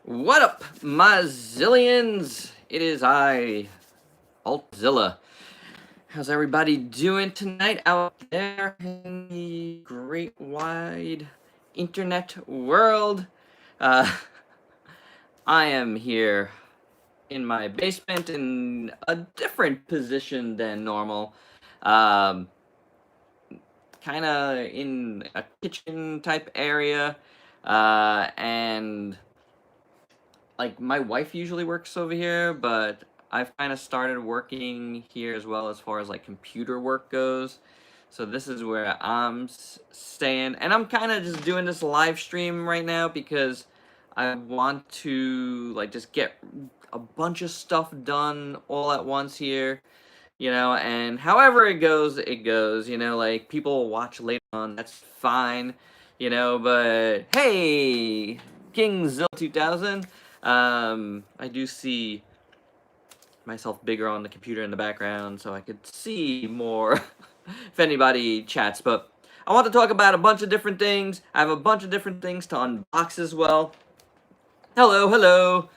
What up, my zillions? It is I, Ultrazilla. How's everybody doing tonight out there in the great wide internet world? Uh, I am here in my basement in a different position than normal. Um, kind of in a kitchen type area. And like my wife usually works over here, but I've kind of started working here as well as far as like computer work goes. So this is where I'm staying, and I'm kind of just doing this live stream right now because I want to like just get a bunch of stuff done all at once here, and however it goes, it goes, like people will watch later on, that's fine, but hey, King Zill 2000, I do see myself bigger on the computer in the background so I could see more if anybody chats, but I want to talk about a bunch of different things. I have a bunch of different things to unbox as well. Hello, hello.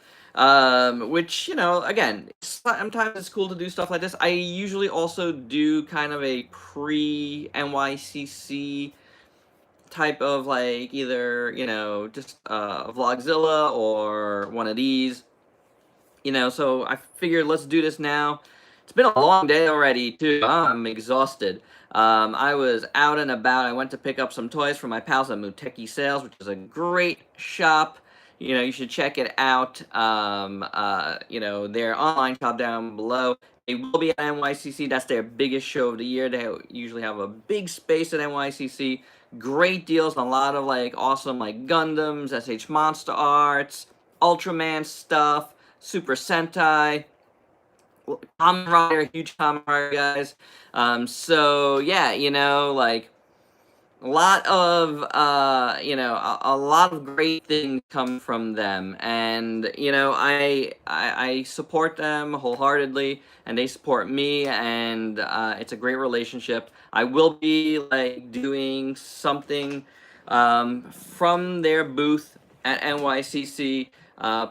Which, again, sometimes it's cool to do stuff like this. I usually also do kind of a pre-NYCC type of like either, just Vlogzilla or one of these. So I figured let's do this now. It's been a long day already, too. I'm exhausted. I was out and about. I went to pick up some toys from my pals at Nycc Sales, which is a great shop. You should check it out. Their online shop down below. They will be at NYCC. That's their biggest show of the year. They usually have a big space at NYCC. Great deals on a lot of like awesome like Gundams, SH Monster Arts, Ultraman stuff, Super Sentai, Kamen Rider, huge Kamen Rider guys. So yeah, like a lot of a lot of great things come from them, and I support them wholeheartedly, and they support me, and it's a great relationship. I will be like doing something from their booth at NYCC.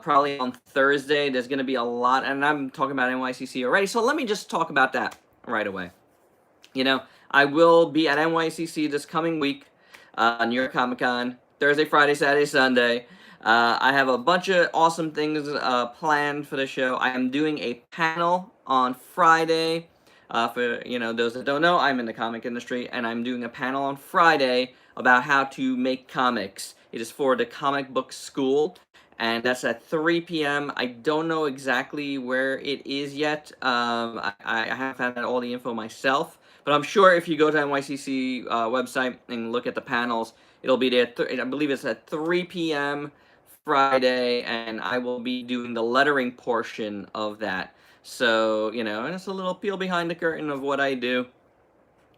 Probably on Thursday. There's going to be a lot, and I'm talking about NYCC already, so let me just talk about that right away. I will be at NYCC this coming week, New York Comic Con, Thursday, Friday, Saturday, Sunday. I have a bunch of awesome things planned for the show. I am doing a panel on Friday. For those that don't know, I'm in the comic industry, and I'm doing a panel on Friday about how to make comics. It is for the comic book school, and that's at 3 p.m. I don't know exactly where it is yet. I haven't found out all the info myself, but I'm sure if you go to NYCC website and look at the panels, it'll be there. I believe it's at 3 p.m. Friday, and I will be doing the lettering portion of that. So, and it's a little peel behind the curtain of what I do.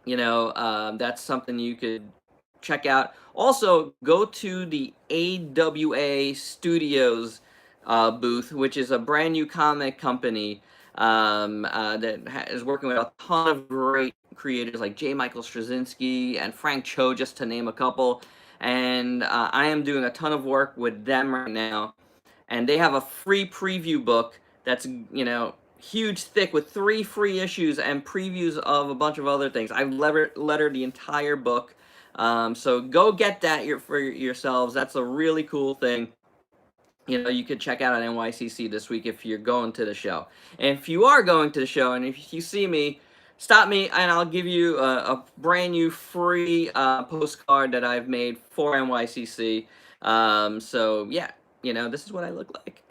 That's something you could check out. Also, go to the AWA Studios booth, which is a brand new comic company that is working with a ton of great creators like J. Michael Straczynski and Frank Cho, just to name a couple. And I am doing a ton of work with them right now. And they have a free preview book that's, huge, thick, with 3 free issues and previews of a bunch of other things. I've lettered the entire book. So go get that for yourselves. That's a really cool thing. You could check out at NYCC this week if you're going to the show. And if you are going to the show, and if you see me, stop me, and I'll give you a brand new free postcard that I've made for NYCC. So yeah, this is what I look like.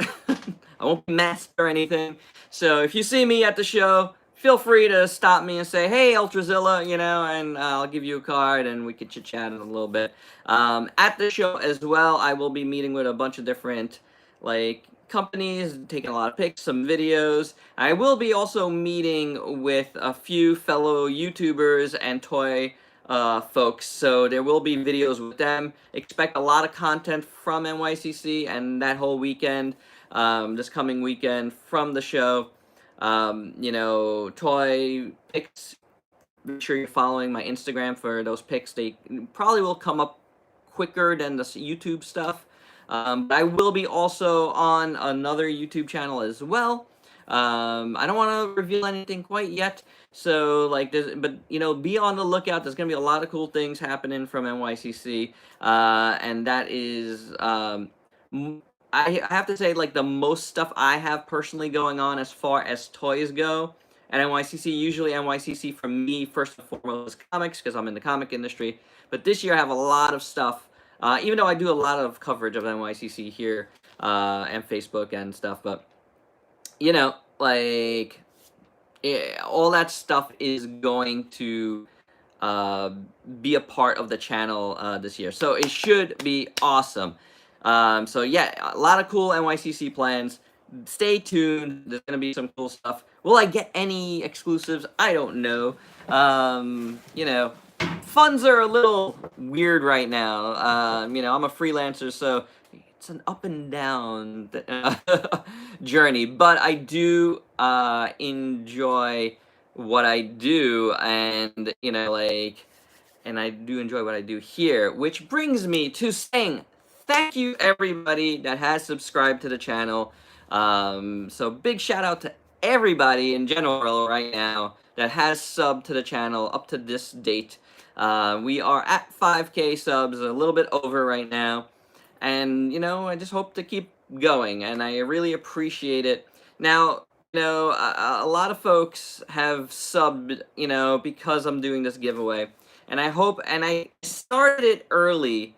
I won't be masked or anything. So if you see me at the show, feel free to stop me and say, hey, Ultrazilla, and I'll give you a card and we could chit-chat in a little bit. At the show as well, I will be meeting with a bunch of different, like, companies, taking a lot of pics, some videos. I will be also meeting with a few fellow YouTubers and toy folks, so there will be videos with them. Expect a lot of content from NYCC and that whole weekend, this coming weekend from the show. Toy pics. Make sure you're following my Instagram for those pics. They probably will come up quicker than the YouTube stuff. But I will be also on another YouTube channel as well. I don't want to reveal anything quite yet, so like, but you know, be on the lookout. There's gonna be a lot of cool things happening from NYCC, and that is, I have to say, like, the most stuff I have personally going on as far as toys go at NYCC. Usually NYCC for me, first and foremost, is comics, because I'm in the comic industry. But this year I have a lot of stuff, even though I do a lot of coverage of NYCC here, and Facebook and stuff. But, you know, like, all that stuff is going to uh, be a part of the channel this year. So it should be awesome. So yeah, a lot of cool NYCC plans. Stay tuned. There's going to be some cool stuff. Will I get any exclusives? I don't know. You know, funds are a little weird right now. You know, I'm a freelancer, so it's an up and down journey. But I do enjoy what I do, and you know, like, and I do enjoy what I do here, which brings me to saying thank you everybody that has subscribed to the channel. So big shout out to everybody in general right now that has subbed to the channel up to this date. We are at 5K subs, a little bit over right now, and you know, I just hope to keep going, and I really appreciate it. Now, you know, a lot of folks have subbed, you know, because I'm doing this giveaway. And I hope, and I started it early.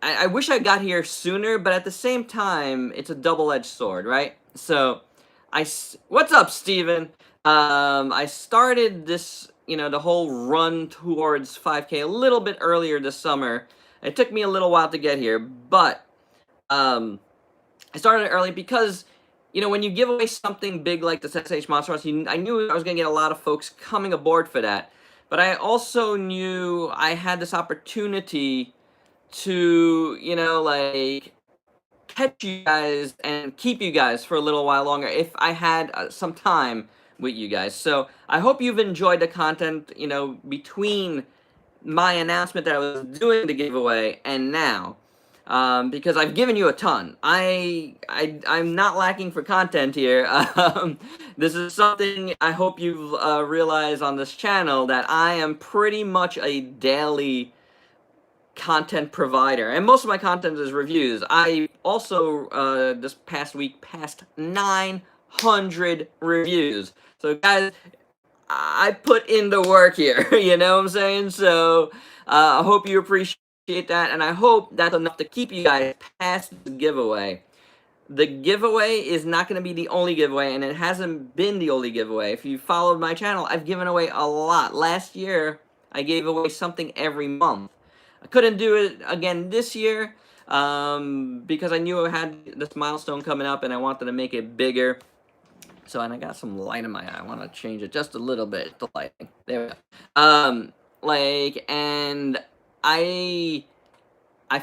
I wish I got here sooner, but at the same time, it's a double-edged sword, right? So, what's up, Steven? I started this, you know, the whole run towards 5K a little bit earlier this summer. It took me a little while to get here, but, I started early because, you know, when you give away something big like the SH Monster Rush, I knew I was going to get a lot of folks coming aboard for that. But I also knew I had this opportunity to, you know, like, catch you guys and keep you guys for a little while longer if I had some time with you guys. So I hope you've enjoyed the content, you know, between my announcement that I was doing the giveaway and now. Because I've given you a ton. I'm not lacking for content here. This is something I hope you've realized on this channel, that I am pretty much a daily content provider, and most of my content is reviews. I also this past week passed 900 reviews. So guys, I put in the work here, you know what I'm saying? So I hope you appreciate that, and I hope that's enough to keep you guys past the giveaway. The giveaway is not going to be the only giveaway, and it hasn't been the only giveaway. If you followed my channel, I've given away a lot. Last year, I gave away something every month. I couldn't do it again this year because I knew I had this milestone coming up, and I wanted to make it bigger. So, and I got some light in my eye. I want to change it just a little bit, the lighting. There we go. Like, and I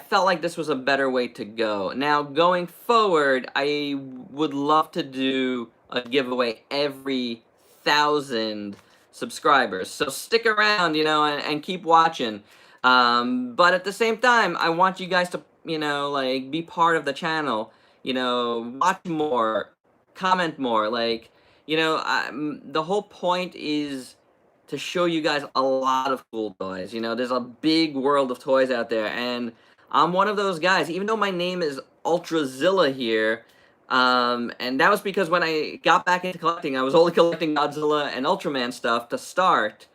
felt like this was a better way to go. Now, going forward, I would love to do a giveaway every 1,000 subscribers. So stick around, you know, and keep watching. But at the same time, I want you guys to, you know, like, be part of the channel. You know, watch more, comment more. Like, you know, the whole point is to show you guys a lot of cool toys. You know, there's a big world of toys out there, and I'm one of those guys. Even though my name is Ultrazilla here, and that was because when I got back into collecting, I was only collecting Godzilla and Ultraman stuff to start.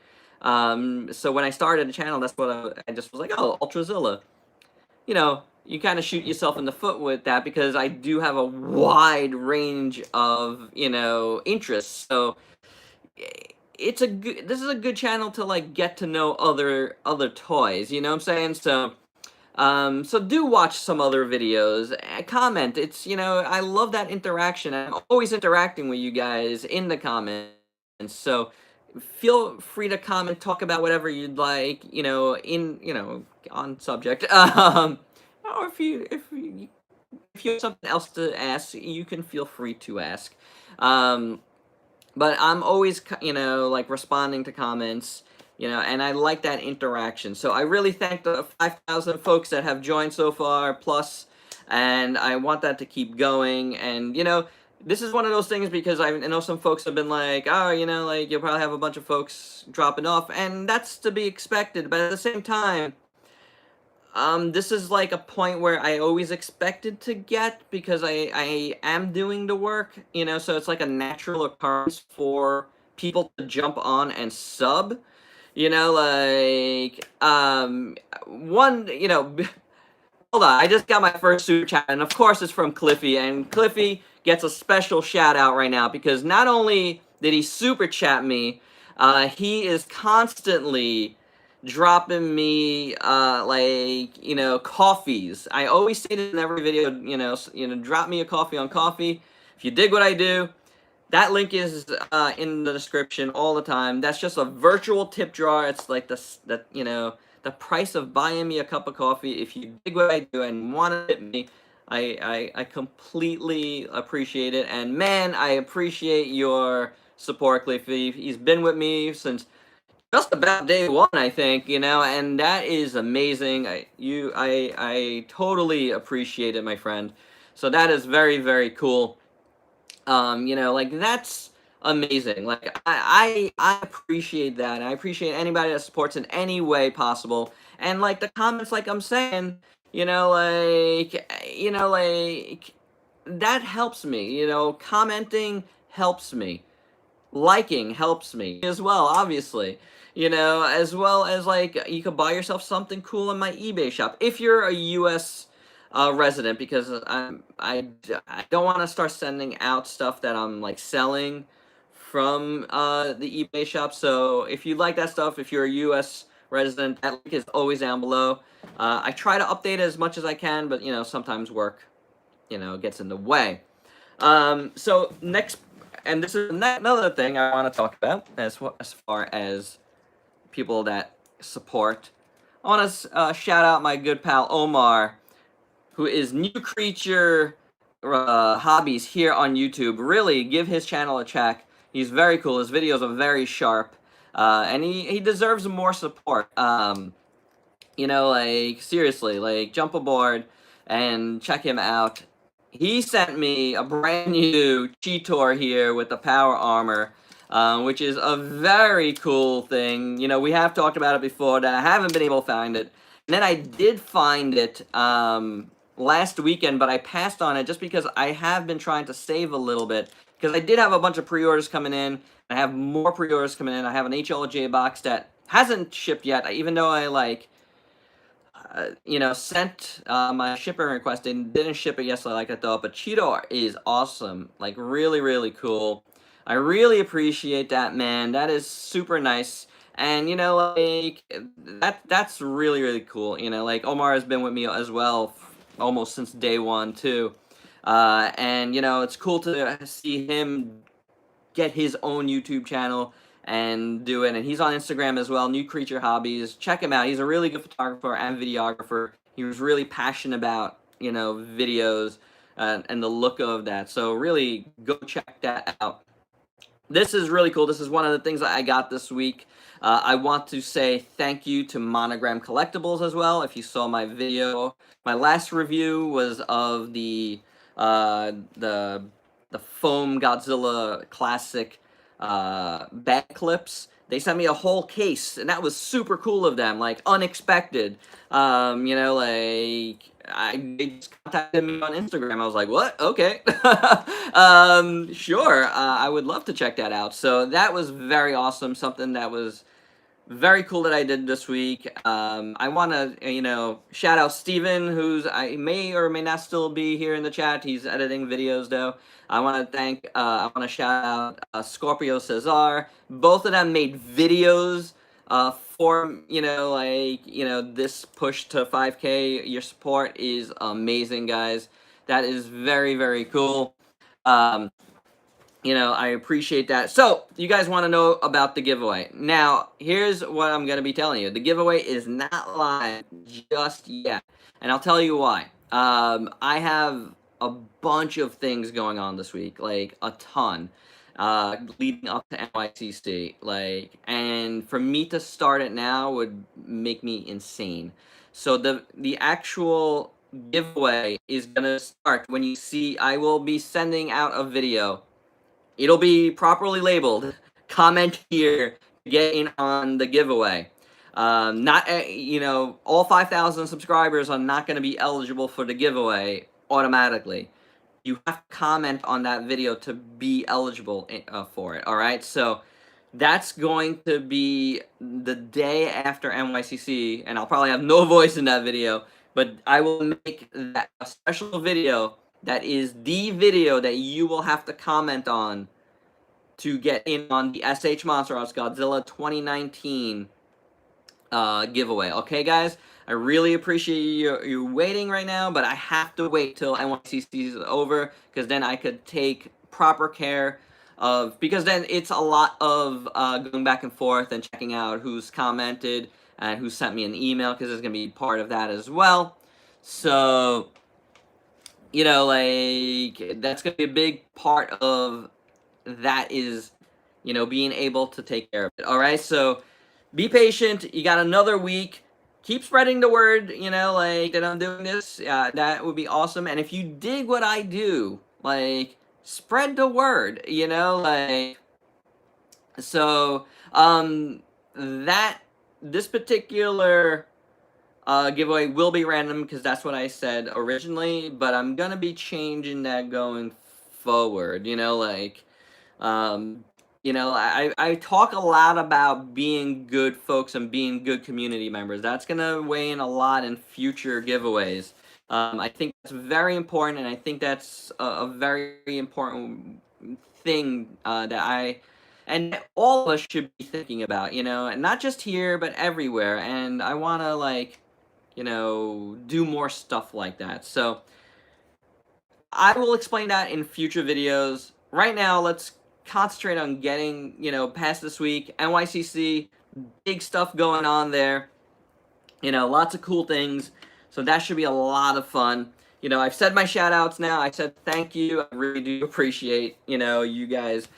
So when I started the channel, that's what I just was like, oh, Ultrazilla. You know, you kind of shoot yourself in the foot with that, because I do have a wide range of, you know, interests. So this is a good channel to, like, get to know other toys, you know what I'm saying? So so do watch some other videos, comment. It's, you know, I love that interaction. I'm always interacting with you guys in the comments. So feel free to comment, talk about whatever you'd like, you know, on subject. Or if you have something else to ask, you can feel free to ask. But I'm always, you know, like, responding to comments, you know, and I like that interaction. So I really thank the 5,000 folks that have joined so far, plus and I want that to keep going. And this is one of those things because I know some folks have been like, oh, like you'll probably have a bunch of folks dropping off, and that's to be expected. But at the same time, this is like a point where I always expected to get because I am doing the work, so it's like a natural occurrence for people to jump on and sub, like, one, hold on, I just got my first super chat, and of course it's from Cliffy, and Cliffy gets a special shout out right now because not only did he super chat me, he is constantly dropping me like coffees. I always say this in every video, drop me a coffee on coffee. If you dig what I do, that link is in the description all the time. That's just a virtual tip jar. It's like the price of buying me a cup of coffee. If you dig what I do and want to tip me, I completely appreciate it. And man, I appreciate your support, Cliffy. He's been with me since just about day one, I think, and that is amazing. I totally appreciate it, my friend. So that is very, very cool. Like that's amazing. Like I appreciate that. I appreciate anybody that supports in any way possible. And like the comments, like I'm saying, like that helps me. Commenting helps me. Liking helps me as well, obviously. As well as like you could buy yourself something cool in my eBay shop if you're a U.S. Resident, because I don't want to start sending out stuff that I'm like selling from the eBay shop. So if you like that stuff, if you're a U.S. resident, that link is always down below. I try to update it as much as I can, but sometimes work gets in the way. So next, and this is another thing I want to talk about as far as people that support. I want to shout out my good pal Omar, who is New Creature Hobbies here on YouTube. Really, give his channel a check. He's very cool. His videos are very sharp, and he deserves more support. Like seriously, like jump aboard and check him out. He sent me a brand new Cheetor here with the power armor, which is a very cool thing. We have talked about it before that I haven't been able to find it. And then I did find it last weekend, but I passed on it just because I have been trying to save a little bit. Because I did have a bunch of pre-orders coming in. I have more pre-orders coming in. I have an HLJ box that hasn't shipped yet, even though I sent my shipping request and didn't ship it yesterday like I thought. But Cheetor is awesome, like really, really cool. I really appreciate that, man. That is super nice. And like that's really, really cool. Like Omar has been with me as well almost since day one too. And it's cool to see him get his own YouTube channel and do it. And he's on Instagram as well, New Creature Hobbies. Check him out. He's a really good photographer and videographer. He was really passionate about, videos and the look of that. So really go check that out. This is really cool. This is one of the things that I got this week. I want to say thank you to Monogram Collectibles as well. If you saw my video, my last review was of the foam Godzilla classic bag clips. They sent me a whole case, and that was super cool of them, like unexpected. Like they just contacted me on Instagram. I was like, what? Okay. Sure. I would love to check that out. So that was very awesome. Something that was very cool that I did this week. I want to, shout out Steven, who's I may or may not still be here in the chat. He's editing videos though. I want to shout out Scorpio Cesar. Both of them made videos for, this push to 5K. Your support is amazing, guys. That is very, very cool. I appreciate that. So, you guys want to know about the giveaway. Now, here's what I'm going to be telling you. The giveaway is not live just yet. And I'll tell you why. I have a bunch of things going on this week. Like, a ton. Leading up to NYCC. And for me to start it now would make me insane. So, the actual giveaway is gonna start when you see I will be sending out a video. It'll be properly labeled. Comment here to get in on the giveaway. Not you know, all 5,000 subscribers are not going to be eligible for the giveaway automatically. You have to comment on that video to be eligible for it. All right, so that's going to be the day after NYCC, and I'll probably have no voice in that video, but I will make that a special video that is the video that you will have to comment on to get in on the SH Monster Arts Godzilla 2019 giveaway. Okay, guys? I really appreciate you waiting right now, but I have to wait till NYCC is over, because then I could take proper care of, because then it's a lot of going back and forth and checking out who's commented and who sent me an email, because it's going to be part of that as well. So, you know, like, that's going to be a big part of that, is, you know, being able to take care of it. All right, so be patient. You got another week. Keep spreading the word, you know, like, that I'm doing this. That would be awesome. And if you dig what I do, like, spread the word, you know, like, so, this particular giveaway will be random, because that's what I said originally, but I'm gonna be changing that going forward, you know, like, you know, I talk a lot about being good folks and being good community members. That's going to weigh in a lot in future giveaways. I think that's very important, and I think that's a very important thing and all of us should be thinking about, you know, and not just here, but everywhere. And I want to, like, you know, do more stuff like that. So I will explain that in future videos. Right now, let's concentrate on getting, you know, past this week. NYCC, big stuff going on there. You know, lots of cool things. So that should be a lot of fun. You know, I've said my shout outs now. I said thank you. I really do appreciate, you know, you guys,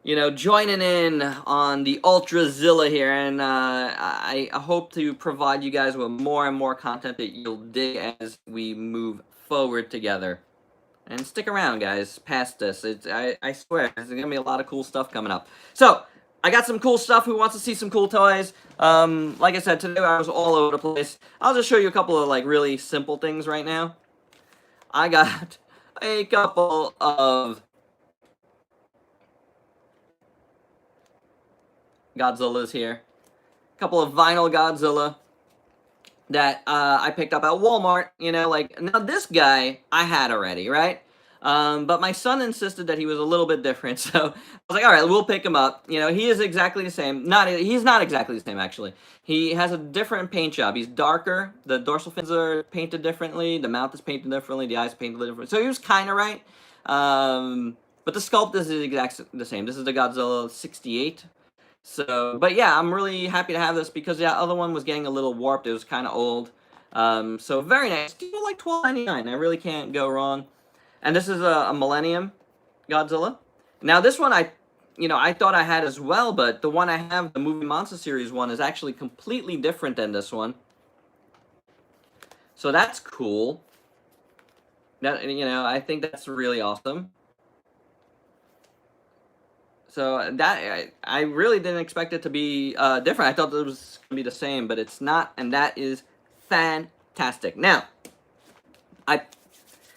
you know, joining in on the Ultrazilla here. And I hope to provide you guys with more and more content that you'll dig as we move forward together. And stick around, guys, past this. I swear, there's going to be a lot of cool stuff coming up. So, I got some cool stuff. Who wants to see some cool toys? Like I said, today I was all over the place. I'll just show you a couple of, like, really simple things right now. I got a couple of Godzillas here. A couple of vinyl Godzilla that I picked up at Walmart, you know, like, now this guy I had already, right? But my son insisted that he was a little bit different, so I was like, all right, we'll pick him up. You know, he is exactly the same. He's not exactly the same, actually. He has a different paint job. He's darker. The dorsal fins are painted differently. The mouth is painted differently. The eyes are painted differently. So he was kind of right. But the sculpt is exactly the same. This is the Godzilla 68. So, but yeah, I'm really happy to have this, because the other one was getting a little warped. It was kind of old. So very nice. Still like $12.99. I really can't go wrong. And this is a Millennium Godzilla. Now this one I thought I had as well, but the one I have, the Movie Monster Series one, is actually completely different than this one. So that's cool. That, you know, I think that's really awesome. So that, I really didn't expect it to be different. I thought it was going to be the same, but it's not, and that is fantastic. Now, I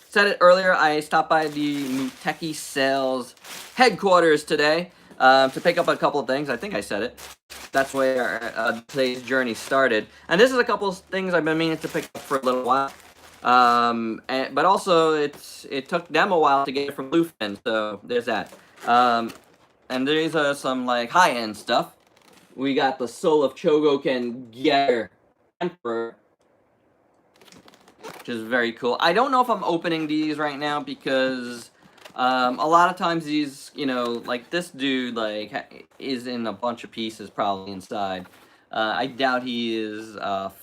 said it earlier, I stopped by the Nycc sales headquarters today to pick up a couple of things. I think I said it. That's where today's journey started. And this is a couple of things I've been meaning to pick up for a little while. But also, it took them a while to get it from Bluefin, so there's that. And these are some, like, high-end stuff. We got the Soul of Chogoken Getter Emperor, which is very cool. I don't know if I'm opening these right now, because a lot of times these, you know, like this dude, like, is in a bunch of pieces probably inside. I doubt he is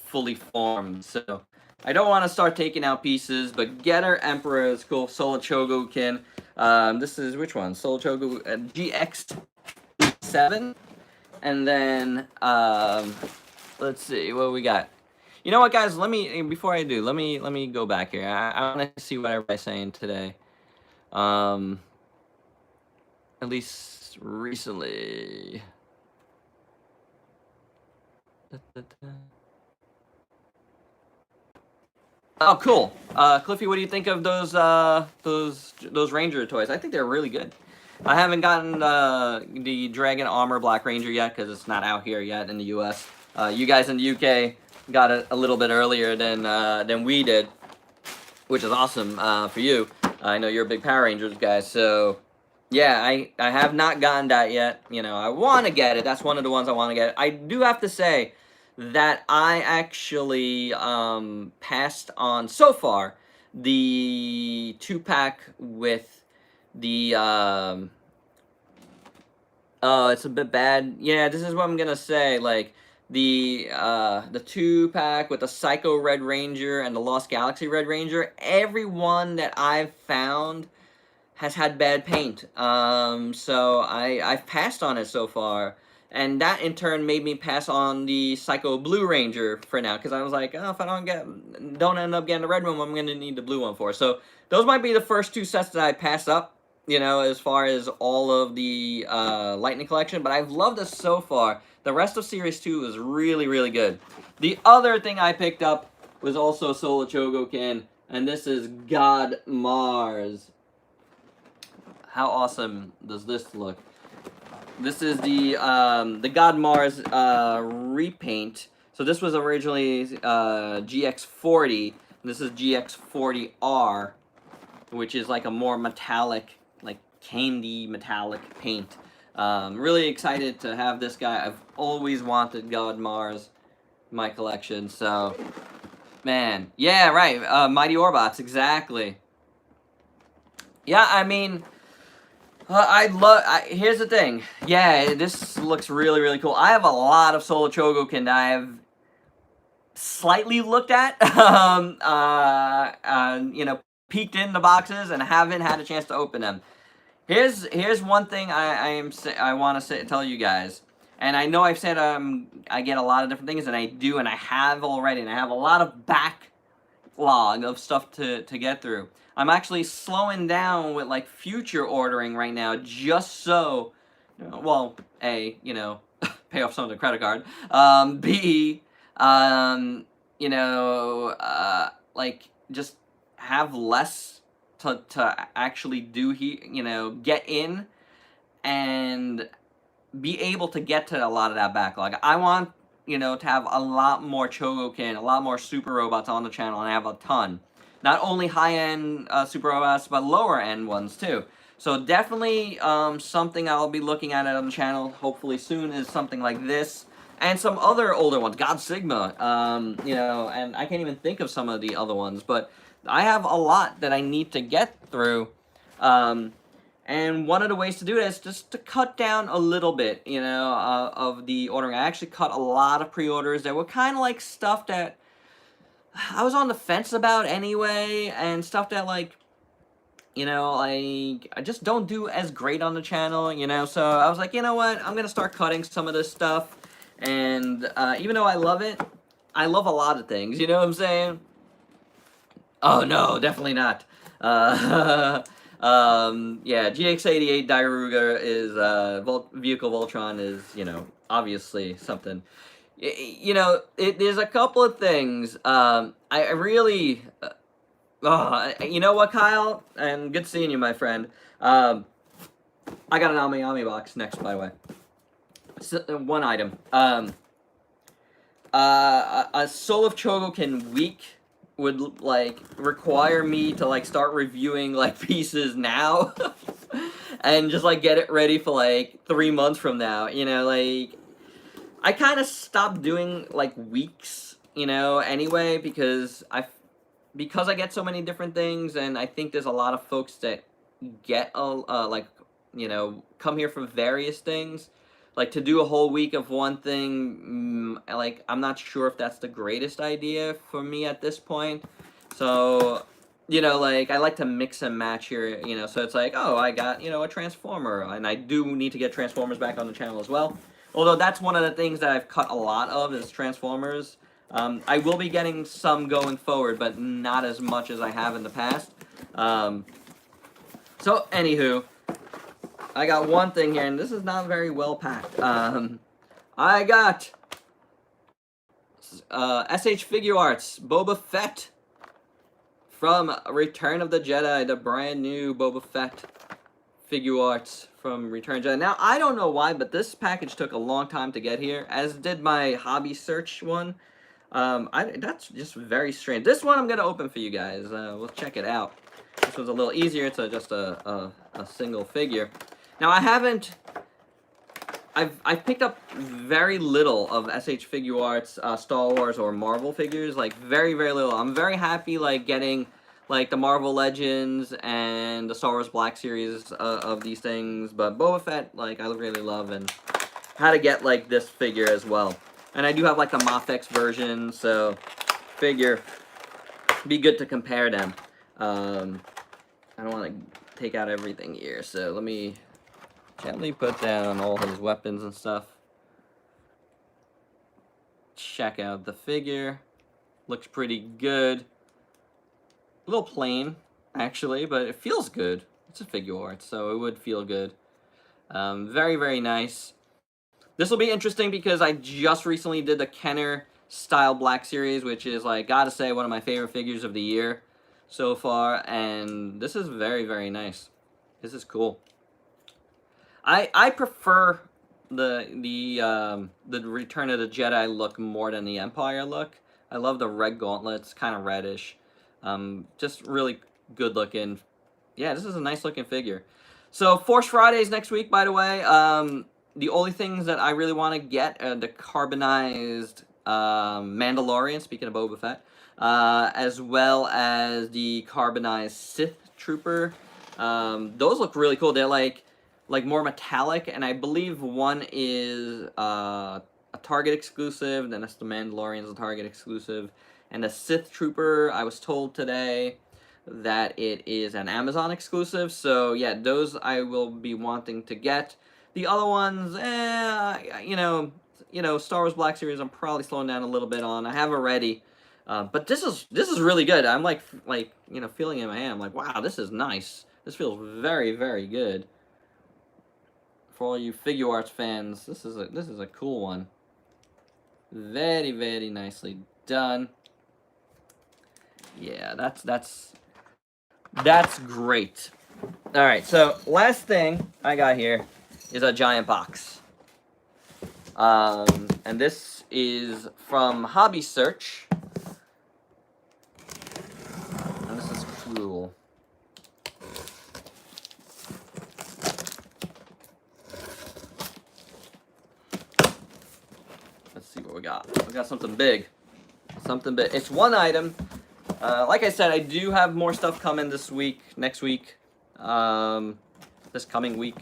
fully formed, so I don't want to start taking out pieces, but Getter Emperor is cool. Soul of Chogoken. This is, which one? Soul Chogo GX7. And then, let's see, what we got? You know what, guys? Let me before I do, let me go back here. I want to see what everybody's saying today. At least recently. Oh, cool. Cliffy, what do you think of those Ranger toys? I think they're really good. I haven't gotten the Dragon Armor Black Ranger yet because it's not out here yet in the U.S. You guys in the UK got it a little bit earlier than we did, which is awesome for you. I know you're a big Power Rangers guy, so yeah, I have not gotten that yet. You know, I want to get it. That's one of the ones I want to get. I do have to say that I actually passed on so far the 2-pack with the oh, it's a bit bad. Yeah, this is what I'm gonna say. Like the 2-pack with the Psycho Red Ranger and the Lost Galaxy Red Ranger. Every one that I've found has had bad paint. So I've passed on it so far. And that in turn made me pass on the Psycho Blue Ranger for now, because I was like, oh, if I don't end up getting the red one, I'm gonna need the blue one for. So those might be the first 2 sets that I pass up, you know, as far as all of the Lightning Collection. But I've loved this so far. The rest of Series 2 is really, really good. The other thing I picked up was also Solar Chogokin, and this is God Mars. How awesome does this look? This is the God Mars repaint. So this was originally GX40. This is GX40R, which is like a more metallic, like candy metallic paint. Really excited to have this guy. I've always wanted God Mars in my collection. So, man, yeah, right. Mighty Orbots, exactly. Yeah, I mean. Here's the thing. Yeah, this looks really, really cool. I have a lot of Solar Chogokin that I have slightly looked at, you know, peeked in the boxes and haven't had a chance to open them. Here's one thing I want to tell you guys. And I know I've said I get a lot of different things, and I do, and I have already, and I have a lot of backlog of stuff to get through. I'm actually slowing down with like future ordering right now, just so, well, A, you know, pay off some of the credit card. B, you know, like just have less to actually do you know, get in and be able to get to a lot of that backlog. I want, you know, to have a lot more Chogokin, a lot more super robots on the channel, and I have a ton. Not only high-end super robots, but lower-end ones, too. So definitely something I'll be looking at on the channel, hopefully soon, is something like this. And some other older ones, God Sigma, you know, and I can't even think of some of the other ones, but I have a lot that I need to get through. And one of the ways to do it is just to cut down a little bit, you know, of the ordering. I actually cut a lot of pre-orders that were kind of like stuff that I was on the fence about anyway, and stuff that, like, you know, like, I just don't do as great on the channel, you know, so I was like, you know what, I'm gonna start cutting some of this stuff, and even though I love it, I love a lot of things, you know what I'm saying? Oh, no, definitely not. Yeah, GX88 Diaruga is, Vehicle Voltron is, you know, obviously something. You know, there's a couple of things. I really, you know what, Kyle? And good seeing you, my friend. I got an Ami box next, by the way. So, one item. A Soul of Chogokin week would, like, require me to, like, start reviewing, like, pieces now. And just, like, get it ready for, like, 3 months from now. You know, like, I kind of stopped doing, like, weeks, you know, anyway, because I get so many different things, and I think there's a lot of folks that get, like, you know, come here for various things. Like, to do a whole week of one thing, like, I'm not sure if that's the greatest idea for me at this point. So, you know, like, I like to mix and match here, you know, so it's like, oh, I got, you know, a Transformer, and I do need to get Transformers back on the channel as well. Although that's one of the things that I've cut a lot of is Transformers. I will be getting some going forward, but not as much as I have in the past. So, anywho, I got one thing here, and this is not very well packed. I got SH Figure Arts Boba Fett from Return of the Jedi, the brand new Boba Fett figure arts from Return of the Jedi. Now, I don't know why, but this package took a long time to get here, as did my hobby search one. That's just very strange. This one I'm going to open for you guys. We'll check it out. This one's a little easier. It's just a single figure. Now, I've picked up very little of SH Figure Arts, Star Wars, or Marvel figures. Like, very, very little. I'm very happy, like, getting, like, the Marvel Legends and the Star Wars Black Series of these things. But Boba Fett, like, I really love, and how to get, like, this figure as well. And I do have, like, the Mafex version, so figure be good to compare them. I don't want to take out everything here, so let me gently put down all his weapons and stuff. Check out the figure. Looks pretty good. A little plain, actually, but it feels good. It's a figure art, so it would feel good. Very, very nice. This will be interesting because I just recently did the Kenner style Black Series, which is, like, gotta say, one of my favorite figures of the year so far, and this is very, very nice. This is cool. I prefer the Return of the Jedi look more than the Empire look. I love the red gauntlets, kind of reddish. Just really good looking. Yeah, this is a nice looking figure. So Force Fridays next week, by the way. The only things that I really want to get are the carbonized Mandalorian, speaking of Boba Fett, as well as the carbonized Sith Trooper. Those look really cool. They're like more metallic, and I believe one is a Target exclusive, then that's the Mandalorian's a Target exclusive, and the Sith Trooper, I was told today that it is an Amazon exclusive, so yeah, those I will be wanting to get. The other ones, you know, Star Wars Black Series, I'm probably slowing down a little bit on. I have already, but this is really good. I'm like you know, feeling it in my hand. I'm like, wow, this is nice. This feels very, very good. For all you figure arts fans, this is a cool one. Very, very nicely done. Yeah, that's great. All right, so last thing I got here is a giant box. And this is from Hobby Search. And this is cool. Let's see what we got. We got something big. Something big. It's one item. Like I said, I do have more stuff coming this week, next week, this coming week,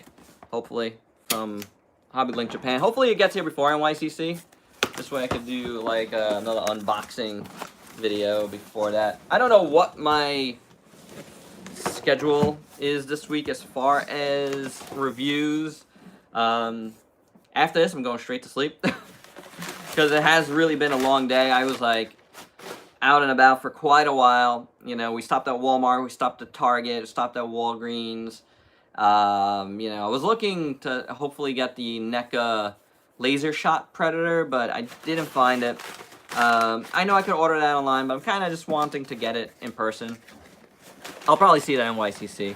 hopefully, from Hobby Link Japan. Hopefully it gets here before NYCC. This way I could do, like, another unboxing video before that. I don't know what my schedule is this week as far as reviews. After this, I'm going straight to sleep. Because it has really been a long day. I was, like, out and about for quite a while. You know, we stopped at Walmart, we stopped at Target, stopped at Walgreens. You know, I was looking to hopefully get the NECA laser shot Predator, but I didn't find it. I know I could order that online, but I'm kind of just wanting to get it in person. I'll probably see it at NYCC.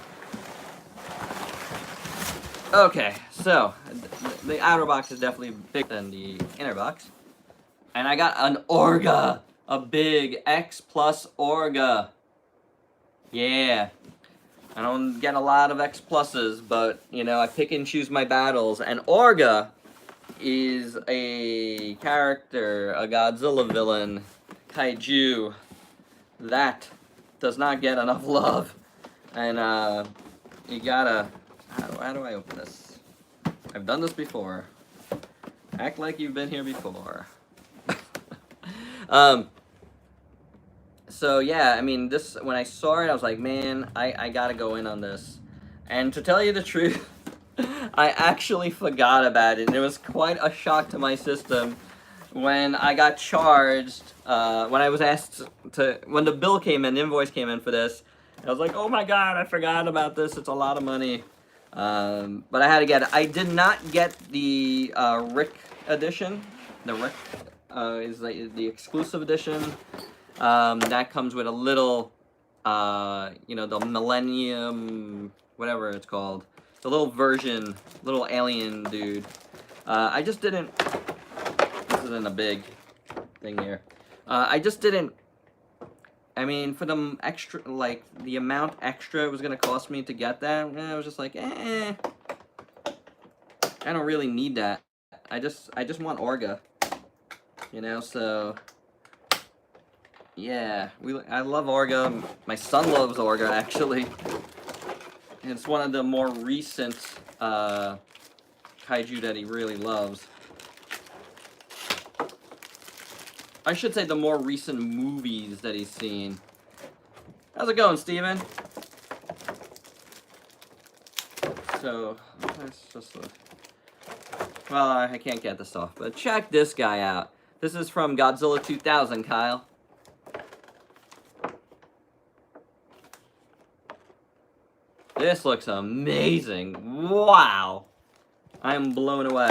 Okay, so the outer box is definitely bigger than the inner box. And I got an Orga, a big X Plus Orga. Yeah. I don't get a lot of X Pluses, but, you know, I pick and choose my battles. And Orga is a character, a Godzilla villain, kaiju, that does not get enough love. And, you gotta... How do I open this? I've done this before. Act like you've been here before. So yeah, I mean, this, when I saw it, I was like, man, I gotta go in on this. And to tell you the truth, I actually forgot about it, and it was quite a shock to my system when I got charged, when I was asked to, when the bill came in, the invoice came in for this, I was like, oh my god, I forgot about this. It's a lot of money. But I had to get it. I did not get the Rick edition. The Rick is the exclusive edition. That comes with a little, the Millennium, whatever it's called. The little version, little alien dude. I just didn't, this isn't a big thing here. I just didn't, I mean, for the extra, like, the amount extra it was going to cost me to get that, I was just like, I don't really need that. I just want Orga, so, yeah, I love Orga. My son loves Orga, actually. And it's one of the more recent kaiju that he really loves. I should say the more recent movies that he's seen. How's it going, Steven? So, that's just well, I can't get this off, but check this guy out. This is from Godzilla 2000, Kyle. This looks amazing. Wow. I'm blown away.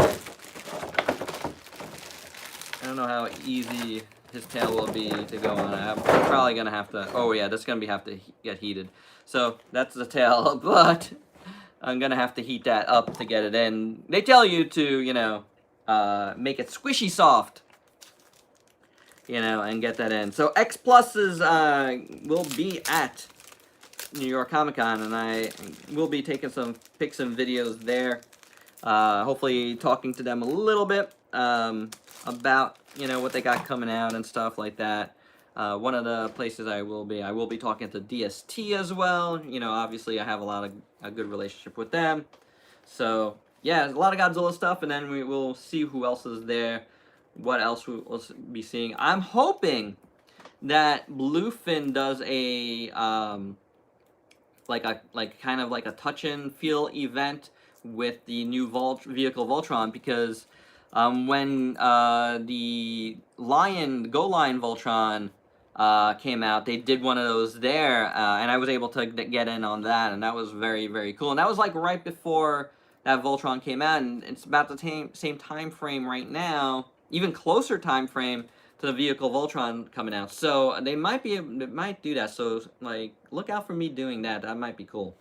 I don't know how easy his tail will be to go on. I'm probably going to have to... Oh, yeah, this is going to have to get heated. So, that's the tail, but I'm going to have to heat that up to get it in. They tell you to, make it squishy soft. And get that in. So, X Pluses will be at New York Comic Con, and I will be taking some pics and videos there. Hopefully talking to them a little bit about what they got coming out and stuff like that. One of the places I will be talking to DST as well. Obviously I have a good relationship with them. So yeah, a lot of Godzilla stuff, and then we will see who else is there, what else we'll be seeing. I'm hoping that Bluefin does a kind of like a touch and feel event with the new vehicle Voltron, because when the Go Lion Voltron came out, they did one of those there, and I was able to get in on that, and that was very, very cool. And that was like right before that Voltron came out, and it's about the same time frame right now, even closer time frame to the vehicle Voltron coming out. So they might do that. So like, look out for me doing that. That might be cool.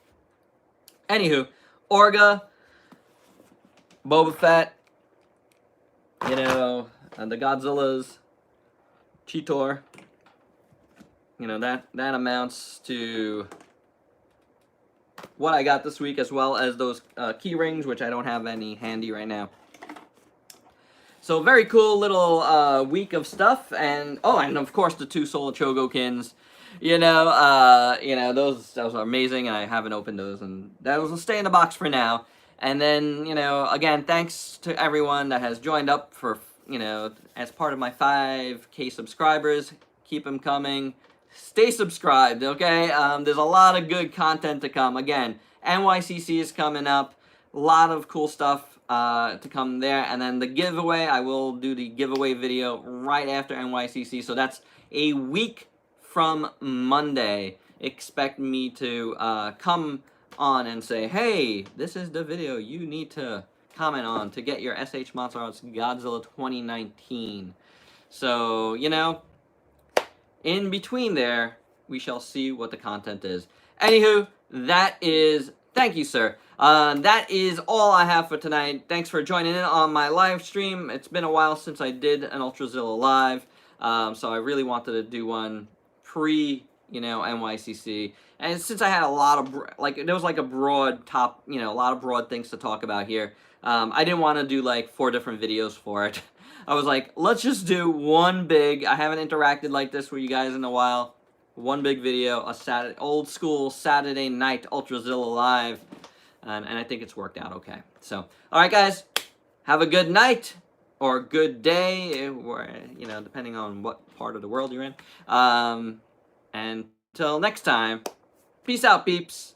Anywho, Orga, Boba Fett, the Godzillas, Cheetor. That amounts to what I got this week, as well as those key rings, which I don't have any handy right now. So very cool little week of stuff, and and of course the 2 Soul Chogokins. Those are amazing, and I haven't opened those, and those will stay in the box for now. And then, again, thanks to everyone that has joined up for, as part of my 5K subscribers. Keep them coming. Stay subscribed, okay? There's a lot of good content to come. Again, NYCC is coming up. A lot of cool stuff to come there. And then the giveaway, I will do the giveaway video right after NYCC. So that's a week from Monday. Expect me to come on and say, hey, this is the video you need to comment on to get your SH Monster Arts Godzilla 2019. So, in between there, we shall see what the content is. Anywho, thank you, sir. That is all I have for tonight. Thanks for joining in on my live stream. It's been a while since I did an Ultrazilla live, so I really wanted to do one NYCC. And since I had a lot of, there was like a broad top, a lot of broad things to talk about here, I didn't want to do like 4 different videos for it. I was like, let's just do one big, I haven't interacted like this with you guys in a while, one big video, old school Saturday night Ultrazilla live, and I think it's worked out okay. So, alright guys, have a good night, or good day, or, depending on what part of the world you're in, and until next time, peace out, peeps.